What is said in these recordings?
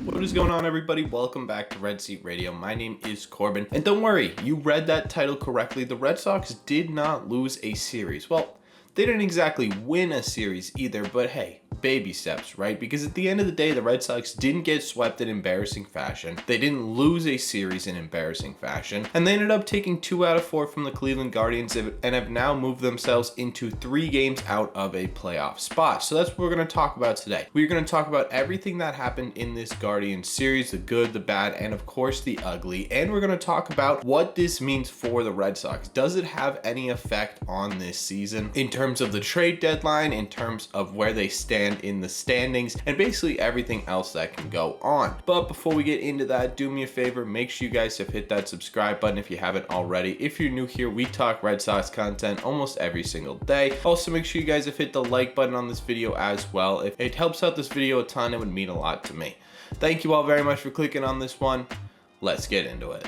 What is going on, everybody? Welcome back to Red Seat Radio. My name is Corbin, and don't worry, you read that title correctly. The Red Sox did not lose a series. Well, they didn't exactly win a series either, but hey, baby steps, right? Because at the end of the day, the Red Sox didn't get swept in embarrassing fashion. They didn't lose a series in embarrassing fashion, and they ended up taking 2 out of 4 from the Cleveland Guardians and have now moved themselves into 3 games out of a playoff spot. So that's what we're going to talk about today. We're going to talk about everything that happened in this Guardians series, the good, the bad, and of course the ugly. And we're going to talk about what this means for the Red Sox. Does it have any effect on this season in terms of the trade deadline, in terms of where they stand in the standings, and basically everything else that can go on. But before we get into that, do me a favor, make sure you guys have hit that subscribe button if you haven't already. If you're new here, we talk Red Sox content almost every single day. Also, make sure you guys have hit the like button on this video as well. If it helps out this video a ton, it would mean a lot to me. Thank you all very much for clicking on this one. Let's get into it.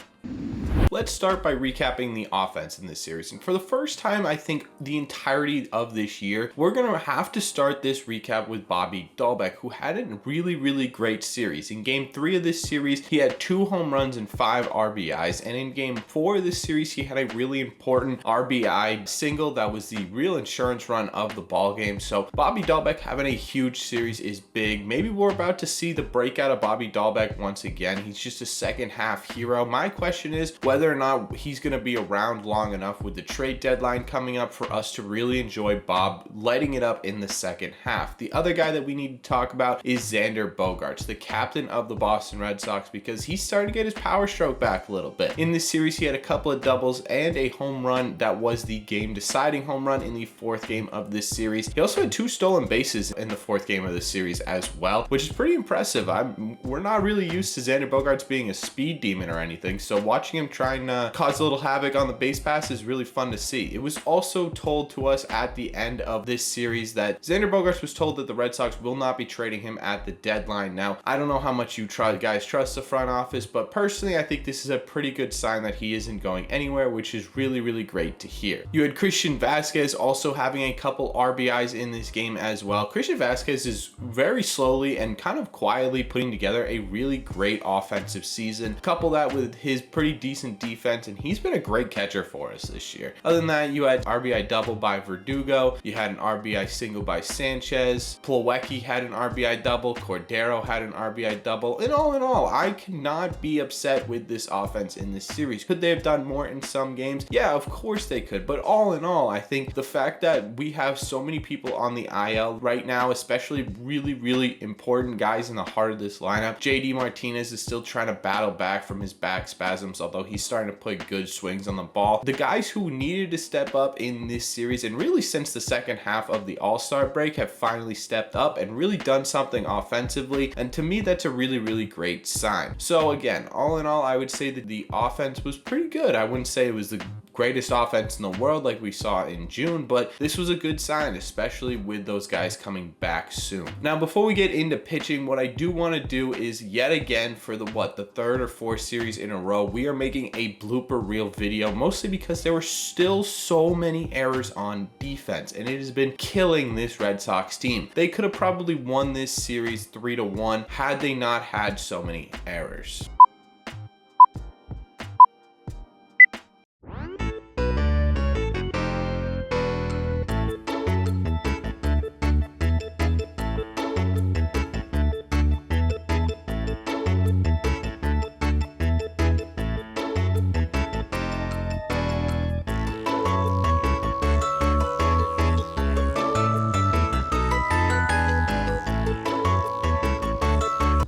Let's start by recapping the offense in this series. And for the first time, I think the entirety of this year, we're going to have to start this recap with Bobby Dalbec, who had a really great series. In game 3 of this series, he had 2 home runs and 5 RBIs. And in game 4 of this series, he had a really important RBI single that was the real insurance run of the ball game. So Bobby Dalbec having a huge series is big. Maybe we're about to see the breakout of Bobby Dalbec once again. He's just a second half hero. My question is whether or not he's going to be around long enough with the trade deadline coming up for us to really enjoy Bob lighting it up in the second half. The other guy that we need to talk about is Xander Bogaerts, the captain of the Boston Red Sox, because he's starting to get his power stroke back a little bit. In this series, he had a couple of doubles and a home run that was the game deciding home run in the 4th game of this series. He also had 2 stolen bases in the 4th game of the series as well, which is pretty impressive. We're not really used to Xander Bogaerts being a speed demon or anything, so watching him trying to cause a little havoc on the base pass is really fun to see. It was also told to us at the end of this series that Xander Bogaerts was told that the Red Sox will not be trading him at the deadline. Now, I don't know how much you guys trust the front office, but personally, I think this is a pretty good sign that he isn't going anywhere, which is really great to hear. You had Christian Vazquez also having a couple RBIs in this game as well. Christian Vazquez is very slowly and kind of quietly putting together a really great offensive season. Couple that with his pretty decent defense, and he's been a great catcher for us this year. Other than that, you had RBI double by Verdugo, you had an RBI single by Sanchez, Plawecki had an RBI double, Cordero had an RBI double, and all in all, I cannot be upset with this offense in this series. Could they have done more in some games? Yeah, of course they could, but all in all, I think the fact that we have so many people on the IL right now, especially really important guys in the heart of this lineup. JD Martinez is still trying to battle back from his back spasms, although he's starting to put good swings on the ball. The guys who needed to step up in this series, and really since the second half of the All-Star break, have finally stepped up and really done something offensively, and to me that's a really great sign. So again, all in all, I would say that the offense was pretty good. I wouldn't say it was the greatest offense in the world like we saw in June, but this was a good sign, especially with those guys coming back soon. Now, before we get into pitching, what I do want to do is yet again for the 3rd or 4th series in a row, we are making a blooper reel video, mostly because there were still so many errors on defense, and it has been killing this Red Sox team. They could have probably won this series 3-1 had they not had so many errors.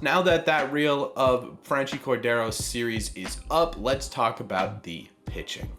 Now that reel of Franchy Cordero's series is up, let's talk about the pitching.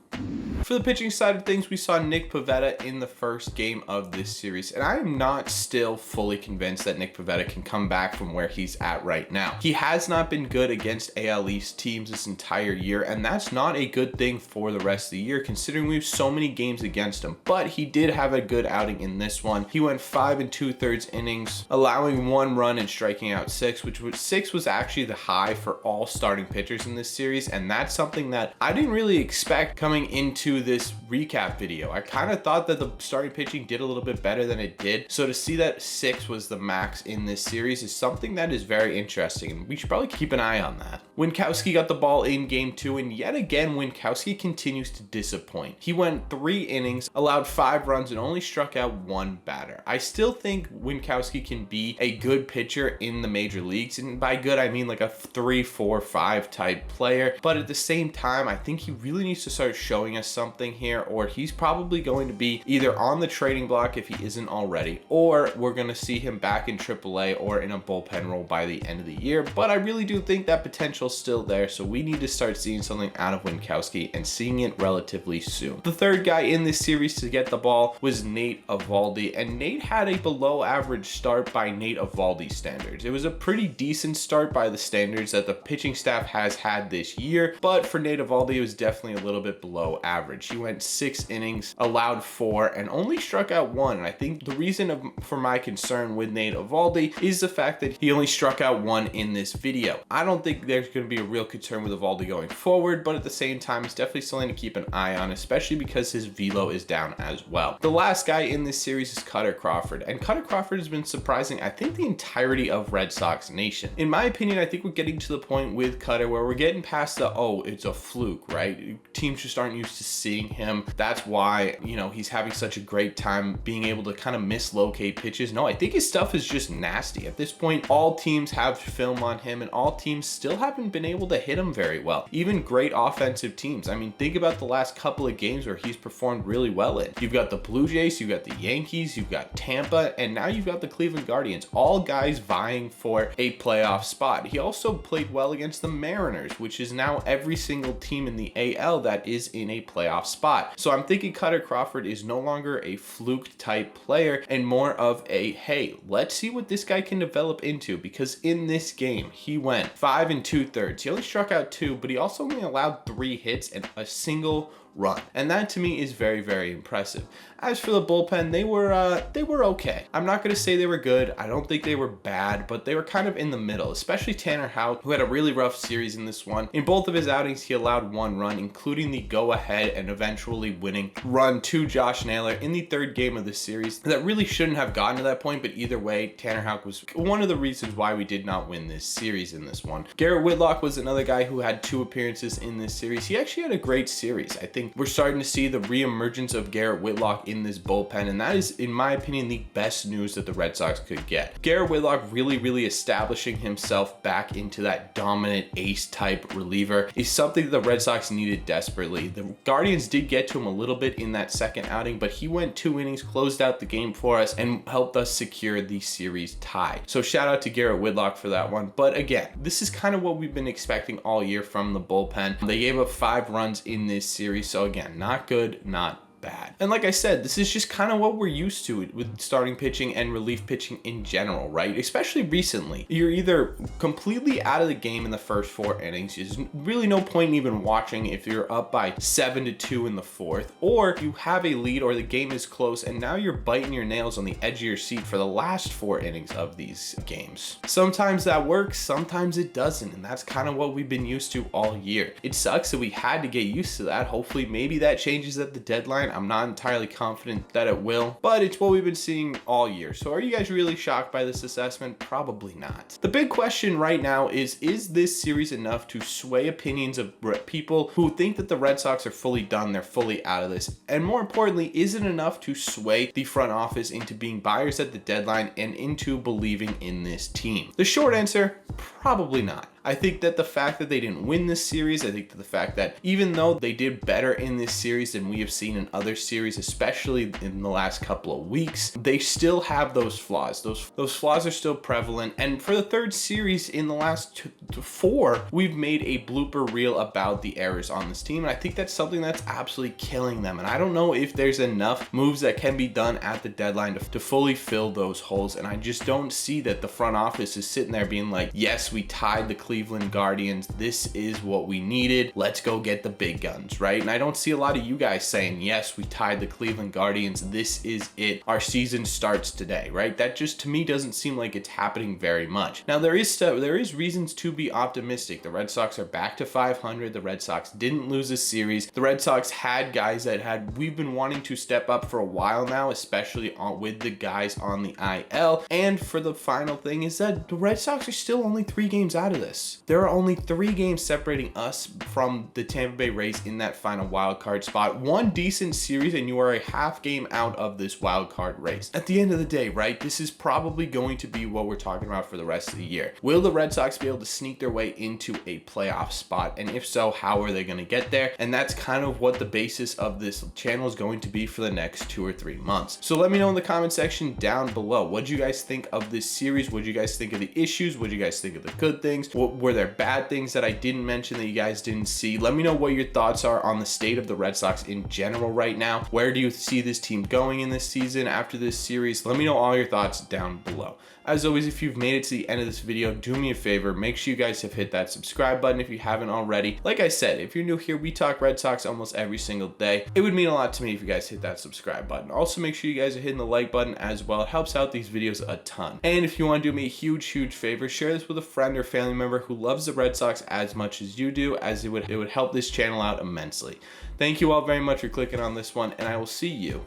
For the pitching side of things, we saw Nick Pivetta in the 1st game of this series, and I am not still fully convinced that Nick Pivetta can come back from where he's at right now. He has not been good against AL East teams this entire year, and that's not a good thing for the rest of the year considering we have so many games against him, but he did have a good outing in this one. He went 5 2/3 innings, allowing 1 run and striking out 6, which was actually the high for all starting pitchers in this series, and that's something that I didn't really expect coming into into this recap video. I kind of thought that the starting pitching did a little bit better than it did. So to see that 6 was the max in this series is something that is very interesting, and we should probably keep an eye on that. Winckowski got the ball in game 2, and yet again, Winckowski continues to disappoint. He went 3 innings, allowed 5 runs, and only struck out 1 batter. I still think Winckowski can be a good pitcher in the major leagues, and by good, I mean like a 3, 4, 5 type player. But at the same time, I think he really needs to start showing us something here, or he's probably going to be either on the trading block if he isn't already, or we're going to see him back in AAA or in a bullpen role by the end of the year. But I really do think that potential's still there, so we need to start seeing something out of Winckowski and seeing it relatively soon. The third guy in this series to get the ball was Nate Eovaldi, and Nate had a below average start by Nate Eovaldi standards. It was a pretty decent start by the standards that the pitching staff has had this year, but for Nate Eovaldi, it was definitely a little bit below average. He went 6 innings, allowed 4, and only struck out 1. And I think the reason for my concern with Nate Eovaldi is the fact that he only struck out 1 in this video. I don't think there's going to be a real concern with Eovaldi going forward, but at the same time, it's definitely something to keep an eye on, especially because his velo is down as well. The last guy in this series is Cutter Crawford, and Cutter Crawford has been surprising, I think, the entirety of Red Sox Nation. In my opinion, I think we're getting to the point with Cutter where we're getting past the, oh, it's a fluke, right? Teams just aren't used to seeing him. That's why, you know, he's having such a great time being able to kind of mislocate pitches. No, I think his stuff is just nasty. At this point, all teams have film on him, and all teams still haven't been able to hit him very well. Even great offensive teams. I mean, think about the last couple of games where he's performed really well in. You've got the Blue Jays, you've got the Yankees, you've got Tampa, and now you've got the Cleveland Guardians, all guys vying for a playoff spot. He also played well against the Mariners, which is now every single team in the AL that is in a playoff spot. So I'm thinking Cutter Crawford is no longer a fluke type player and more of a, hey, let's see what this guy can develop into, because in this game, he went 5 2/3. He only struck out 2, but he also only allowed 3 hits and a single run, and that to me is very, very impressive. As for the bullpen, they were okay. I'm not going to say they were good. I don't think they were bad, but they were kind of in the middle, especially Tanner Houck, who had a really rough series in this one. In both of his outings, he allowed 1 run, including the go-ahead and eventually winning run to Josh Naylor in the 3rd game of the series. That really shouldn't have gotten to that point, but either way, Tanner Houck was one of the reasons why we did not win this series in this one. Garrett Whitlock was another guy who had 2 appearances in this series. He actually had a great series. I think we're starting to see the reemergence of Garrett Whitlock in this bullpen, and that is, in my opinion, the best news that the Red Sox could get. Garrett Whitlock really establishing himself back into that dominant ace type reliever is something that the Red Sox needed desperately. The Guardians did get to him a little bit in that 2nd outing, but he went 2 innings, closed out the game for us, and helped us secure the series tie. So shout out to Garrett Whitlock for that one. But again, this is kind of what we've been expecting all year from the bullpen. They gave up 5 runs in this series, so again, not good, not bad. And like I said, this is just kind of what we're used to with starting pitching and relief pitching in general, right? Especially recently. You're either completely out of the game in the first 4 innings. There's really no point in even watching if you're up by 7-2 in the 4th, or you have a lead or the game is close and now you're biting your nails on the edge of your seat for the last 4 innings of these games. Sometimes that works, sometimes it doesn't, and that's kind of what we've been used to all year. It sucks that we had to get used to that. Hopefully maybe that changes at the deadline. I'm not entirely confident that it will, but it's what we've been seeing all year. So are you guys really shocked by this assessment? Probably not. The big question right now is this series enough to sway opinions of people who think that the Red Sox are fully done, they're fully out of this? And more importantly, is it enough to sway the front office into being buyers at the deadline and into believing in this team? The short answer, probably not. I think that the fact that they didn't win this series, I think that the fact that even though they did better in this series than we have seen in other series, especially in the last couple of weeks, they still have those flaws. Those flaws are still prevalent. And for the 3rd series in the last 4, we've made a blooper reel about the errors on this team. And I think that's something that's absolutely killing them. And I don't know if there's enough moves that can be done at the deadline to fully fill those holes. And I just don't see that the front office is sitting there being like, yes, we tied the Cleveland Cleveland Guardians. This is what we needed. Let's go get the big guns, right? And I don't see a lot of you guys saying, yes, we tied the Cleveland Guardians. This is it. Our season starts today, right? That just to me doesn't seem like it's happening very much. Now there is reasons to be optimistic. The Red Sox are back to 500. The Red Sox didn't lose a series. The Red Sox had guys that we've been wanting to step up for a while now, especially with the guys on the IL. And for the final thing is that the Red Sox are still only 3 games out of this. There are only 3 games separating us from the Tampa Bay Rays in that final wild card spot. One decent series and you are a half game out of this wild card race. At the end of the day, right, this is probably going to be what we're talking about for the rest of the year. Will the Red Sox be able to sneak their way into a playoff spot? And if so, how are they going to get there? And that's kind of what the basis of this channel is going to be for the next 2 or 3 months. So let me know in the comment section down below. What do you guys think of this series? What do you guys think of the issues? What do you guys think of the good things? What were there bad things that I didn't mention that you guys didn't see? Let me know what your thoughts are on the state of the Red Sox in general right now. Where do you see this team going in this season after this series? Let me know all your thoughts down below. As always, if you've made it to the end of this video, do me a favor, make sure you guys have hit that subscribe button if you haven't already. Like I said, if you're new here, we talk Red Sox almost every single day. It would mean a lot to me if you guys hit that subscribe button. Also, make sure you guys are hitting the like button as well. It helps out these videos a ton. And if you want to do me a huge favor, share this with a friend or family member who loves the Red Sox as much as you do, as it would help this channel out immensely. Thank you all very much for clicking on this one, and I will see you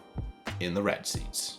in the red seats.